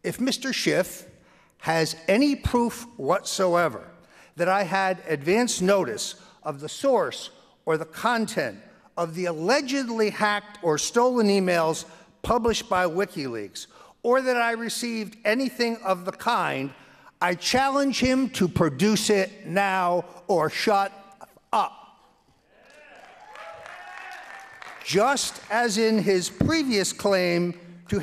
if Mr. Schiff has any proof whatsoever that I had advance notice of the source or the content of the allegedly hacked or stolen emails published by WikiLeaks, or that I received anything of the kind, I challenge him to produce it now or shut up. Just as in his previous claim to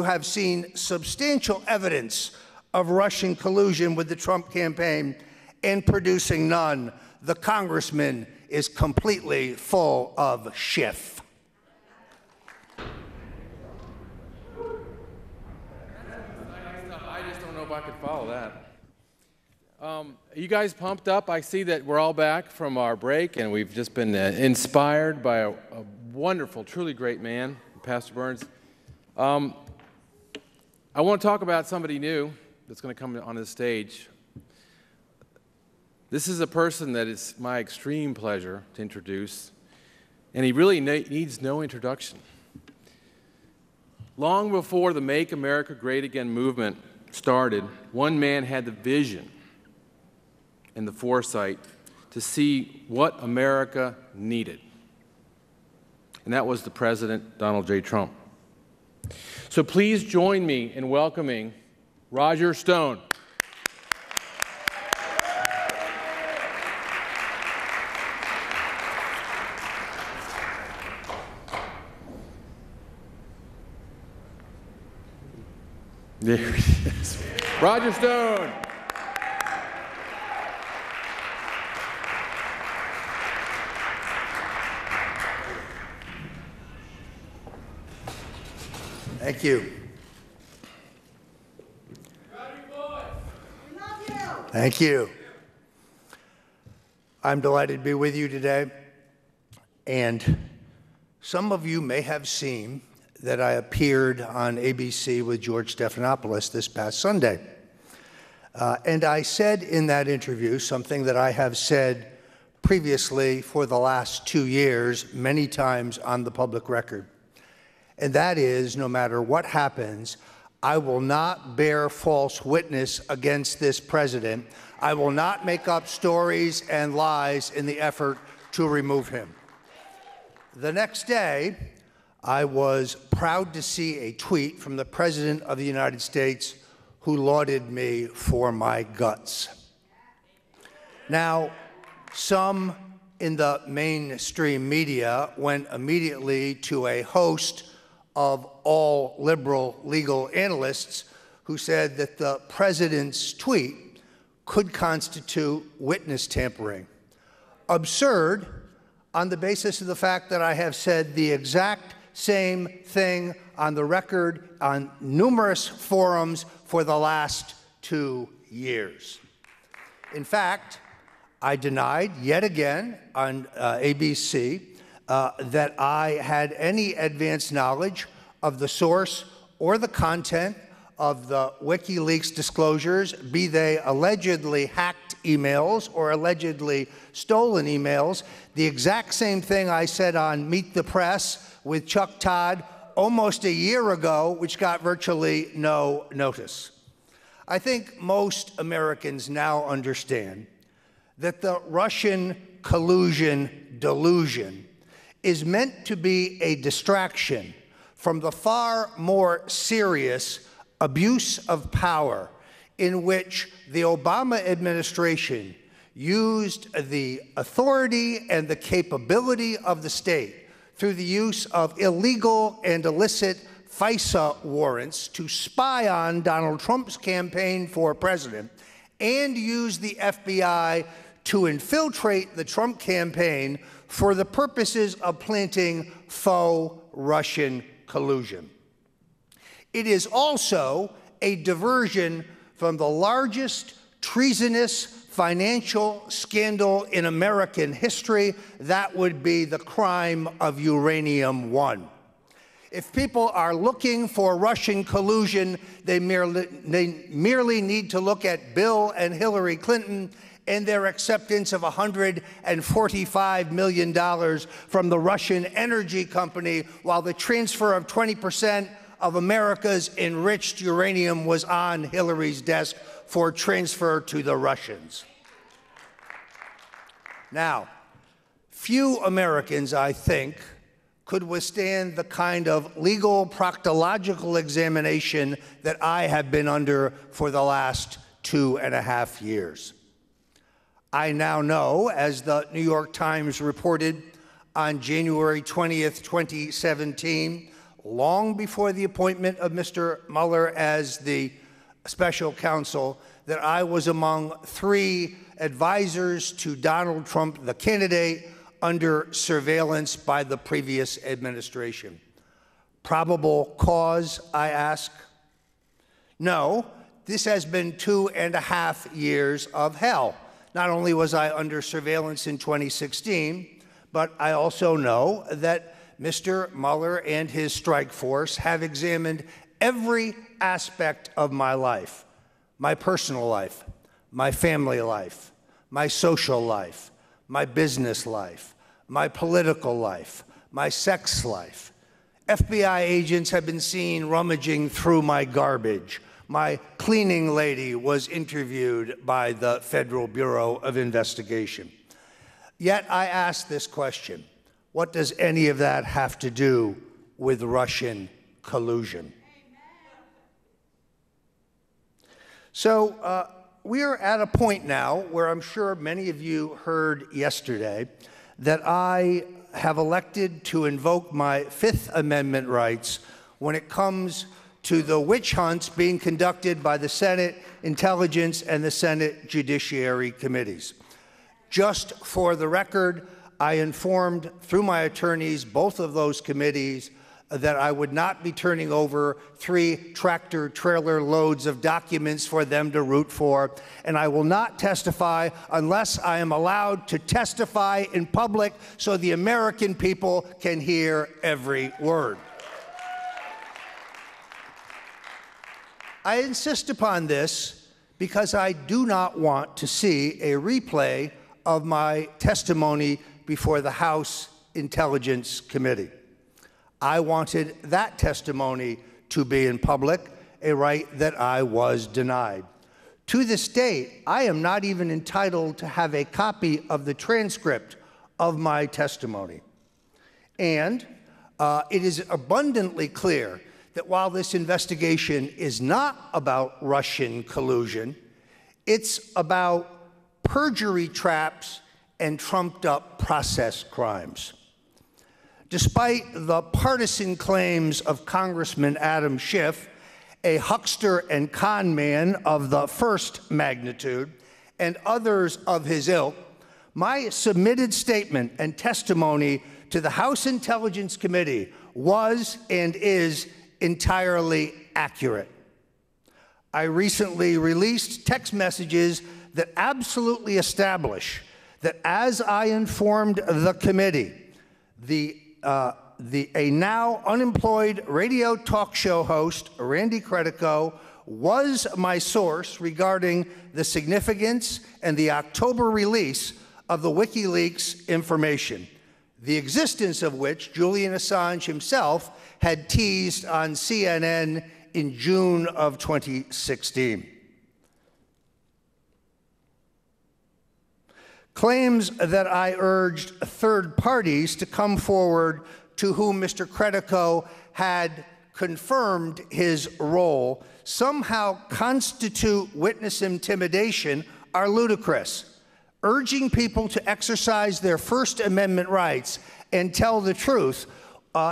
have seen substantial evidence of Russian collusion with the Trump campaign and producing none, the Congressman is completely full of Schiff. I just don't know if I could follow that. Are you guys pumped up? I see that we're all back from our break, and we've just been inspired by a wonderful, truly great man, Pastor Burns. I want to talk about somebody new that's going to come on the stage. This is a person that it's my extreme pleasure to introduce, and he really needs no introduction. Long before the Make America Great Again movement started, one man had the vision and the foresight to see what America needed, and that was the President, Donald J. Trump. So please join me in welcoming Roger Stone. There he is. Roger Stone. Thank you. Thank you. I'm delighted to be with you today. And some of you may have seen that I appeared on ABC with George Stephanopoulos this past Sunday. And I said in that interview something that I have said previously for the last 2 years, many times on the public record. And that is, no matter what happens, I will not bear false witness against this president. I will not make up stories and lies in the effort to remove him. The next day, I was proud to see a tweet from the President of the United States who lauded me for my guts. Now, some in the mainstream media went immediately to a host of all liberal legal analysts who said that the president's tweet could constitute witness tampering. Absurd on the basis of the fact that I have said the exact same thing on the record on numerous forums for the last 2 years. In fact, I denied yet again on ABC that I had any advance knowledge of the source or the content of the WikiLeaks disclosures, be they allegedly hacked emails or allegedly stolen emails, the exact same thing I said on Meet the Press with Chuck Todd almost a year ago, which got virtually no notice. I think most Americans now understand that the Russian collusion delusion is meant to be a distraction from the far more serious abuse of power in which the Obama administration used the authority and the capability of the state through the use of illegal and illicit FISA warrants to spy on Donald Trump's campaign for president and use the FBI to infiltrate the Trump campaign for the purposes of planting faux Russian collusion. It is also a diversion from the largest treasonous financial scandal in American history. That would be the crime of Uranium One. If people are looking for Russian collusion, they merely need to look at Bill and Hillary Clinton and their acceptance of $145 million from the Russian energy company, while the transfer of 20% of America's enriched uranium was on Hillary's desk for transfer to the Russians. Now, few Americans, I think, could withstand the kind of legal proctological examination that I have been under for the last 2.5 years. I now know, as the New York Times reported on January 20th, 2017, long before the appointment of Mr. Mueller as the special counsel, that I was among 3 advisors to Donald Trump, the candidate, under surveillance by the previous administration. Probable cause, I ask? No, this has been 2.5 years of hell. Not only was I under surveillance in 2016, but I also know that Mr. Mueller and his strike force have examined every aspect of my life, my personal life, my family life, my social life, my business life, my political life, my sex life. FBI agents have been seen rummaging through my garbage. My cleaning lady was interviewed by the Federal Bureau of Investigation. Yet I ask this question: what does any of that have to do with Russian collusion? So we are at a point now where I'm sure many of you heard yesterday that I have elected to invoke my Fifth Amendment rights when it comes to the witch hunts being conducted by the Senate Intelligence and the Senate Judiciary Committees. Just for the record, I informed through my attorneys both of those committees that I would not be turning over 3 tractor-trailer loads of documents for them to root for, and I will not testify unless I am allowed to testify in public so the American people can hear every word. I insist upon this because I do not want to see a replay of my testimony before the House Intelligence Committee. I wanted that testimony to be in public, a right that I was denied. To this date, I am not even entitled to have a copy of the transcript of my testimony. And it is abundantly clear that while this investigation is not about Russian collusion, it's about perjury traps and trumped-up process crimes. Despite the partisan claims of Congressman Adam Schiff, a huckster and con man of the first magnitude, and others of his ilk, my submitted statement and testimony to the House Intelligence Committee was and is entirely accurate. I recently released text messages that absolutely establish that as I informed the committee, a now unemployed radio talk show host, Randy Credico, was my source regarding the significance and the October release of the WikiLeaks information, the existence of which Julian Assange himself had teased on CNN in June of 2016. Claims that I urged third parties to come forward to whom Mr. Credico had confirmed his role somehow constitute witness intimidation are ludicrous. Urging people to exercise their First Amendment rights and tell the truth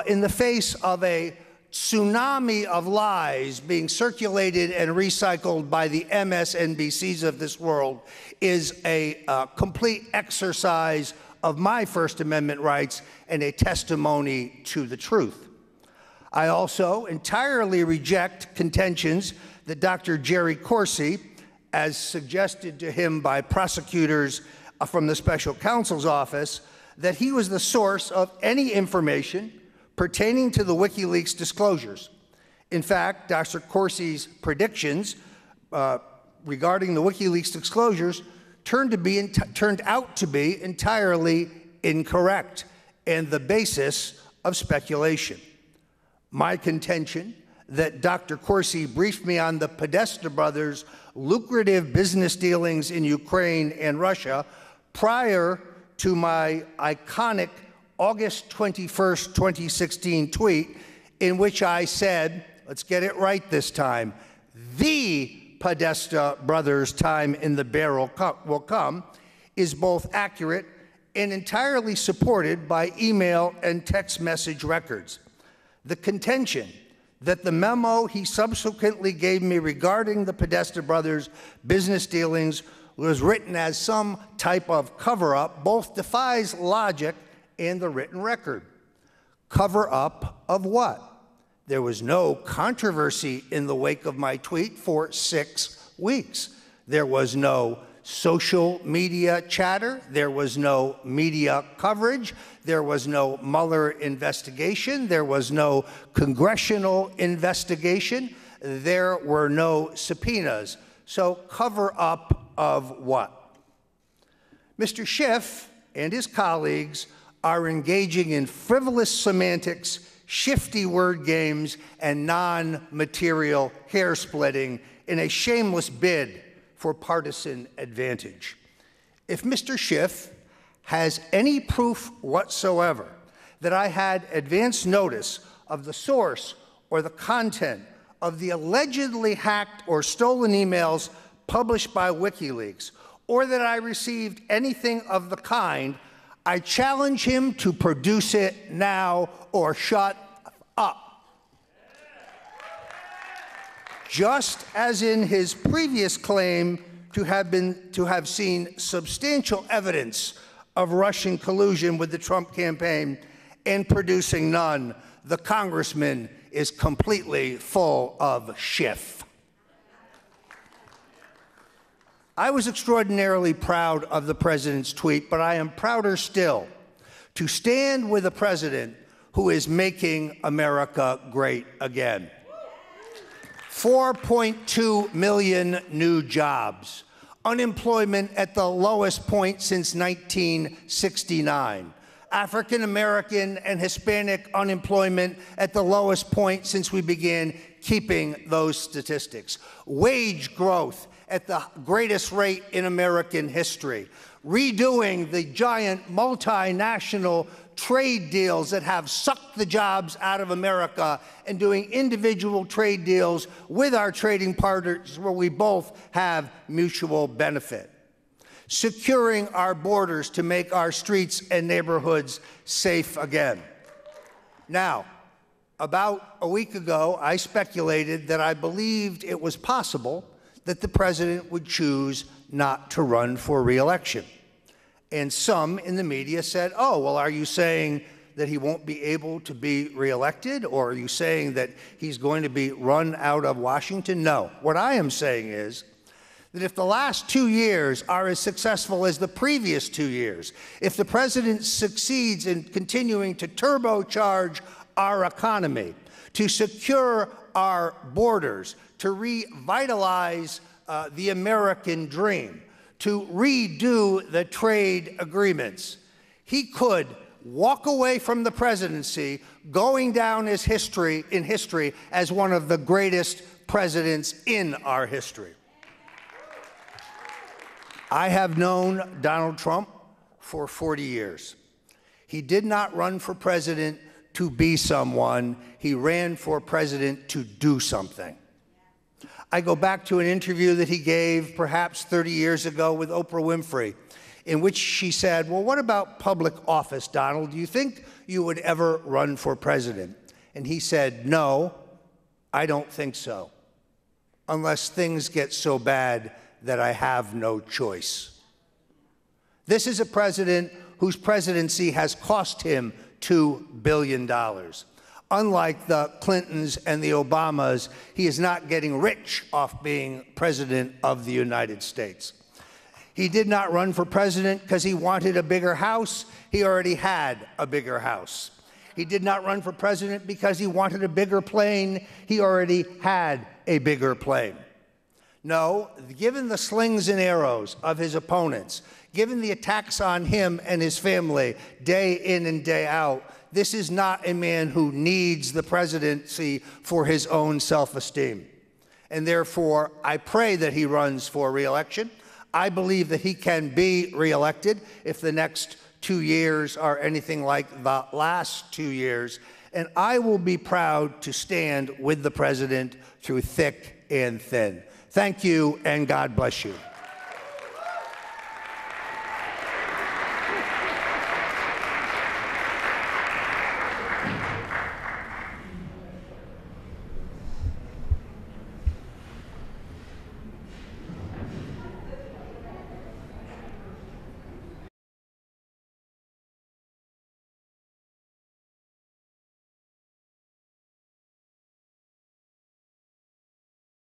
in the face of a tsunami of lies being circulated and recycled by the MSNBCs of this world is a complete exercise of my First Amendment rights and a testimony to the truth. I also entirely reject contentions that Dr. Jerry Corsi, as suggested to him by prosecutors from the special counsel's office, that he was the source of any information pertaining to the WikiLeaks disclosures. In fact, Dr. Corsi's predictions regarding the WikiLeaks disclosures turned out to be entirely incorrect and the basis of speculation. My contention that Dr. Corsi briefed me on the Podesta brothers' lucrative business dealings in Ukraine and Russia prior to my iconic August 21st, 2016 tweet in which I said, let's get it right this time, the Podesta brothers' time in the barrel will come, is both accurate and entirely supported by email and text message records. The contention that the memo he subsequently gave me regarding the Podesta brothers' business dealings was written as some type of cover-up both defies logic and the written record. Cover-up of what? There was no controversy in the wake of my tweet for 6 weeks. There was no social media chatter. There was no media coverage. There was no Mueller investigation. There was no congressional investigation. There were no subpoenas. So cover up of what? Mr. Schiff and his colleagues are engaging in frivolous semantics, shifty word games, and non-material hair splitting in a shameless bid for partisan advantage. If Mr. Schiff has any proof whatsoever that I had advance notice of the source or the content of the allegedly hacked or stolen emails published by WikiLeaks, or that I received anything of the kind, I challenge him to produce it now or shut up. Just as in his previous claim to have seen substantial evidence of Russian collusion with the Trump campaign and producing none, the Congressman is completely full of Schiff. I was extraordinarily proud of the president's tweet, but I am prouder still to stand with a president who is making America great again. 4.2 million new jobs, unemployment at the lowest point since 1969, African American and Hispanic unemployment at the lowest point since we began keeping those statistics, wage growth at the greatest rate in American history, redoing the giant multinational trade deals that have sucked the jobs out of America and doing individual trade deals with our trading partners where we both have mutual benefit. Securing our borders to make our streets and neighborhoods safe again. Now, about a week ago, I speculated that I believed it was possible that the president would choose not to run for re-election. And some in the media said, oh, well, are you saying that he won't be able to be reelected? Or are you saying that he's going to be run out of Washington? No. What I am saying is that if the last 2 years are as successful as the previous 2 years, if the president succeeds in continuing to turbocharge our economy, to secure our borders, to revitalize the American dream, to redo the trade agreements, he could walk away from the presidency, going down in history as one of the greatest presidents in our history. I have known Donald Trump for 40 years. He did not run for president to be someone. He ran for president to do something. I go back to an interview that he gave perhaps 30 years ago with Oprah Winfrey, in which she said, well, what about public office, Donald? Do you think you would ever run for president? And he said, no, I don't think so, unless things get so bad that I have no choice. This is a president whose presidency has cost him $2 billion. Unlike the Clintons and the Obamas, he is not getting rich off being president of the United States. He did not run for president because he wanted a bigger house. He already had a bigger house. He did not run for president because he wanted a bigger plane. He already had a bigger plane. No, given the slings and arrows of his opponents, given the attacks on him and his family day in and day out, this is not a man who needs the presidency for his own self-esteem. And therefore, I pray that he runs for re-election. I believe that he can be re-elected if the next 2 years are anything like the last 2 years. And I will be proud to stand with the president through thick and thin. Thank you, and God bless you.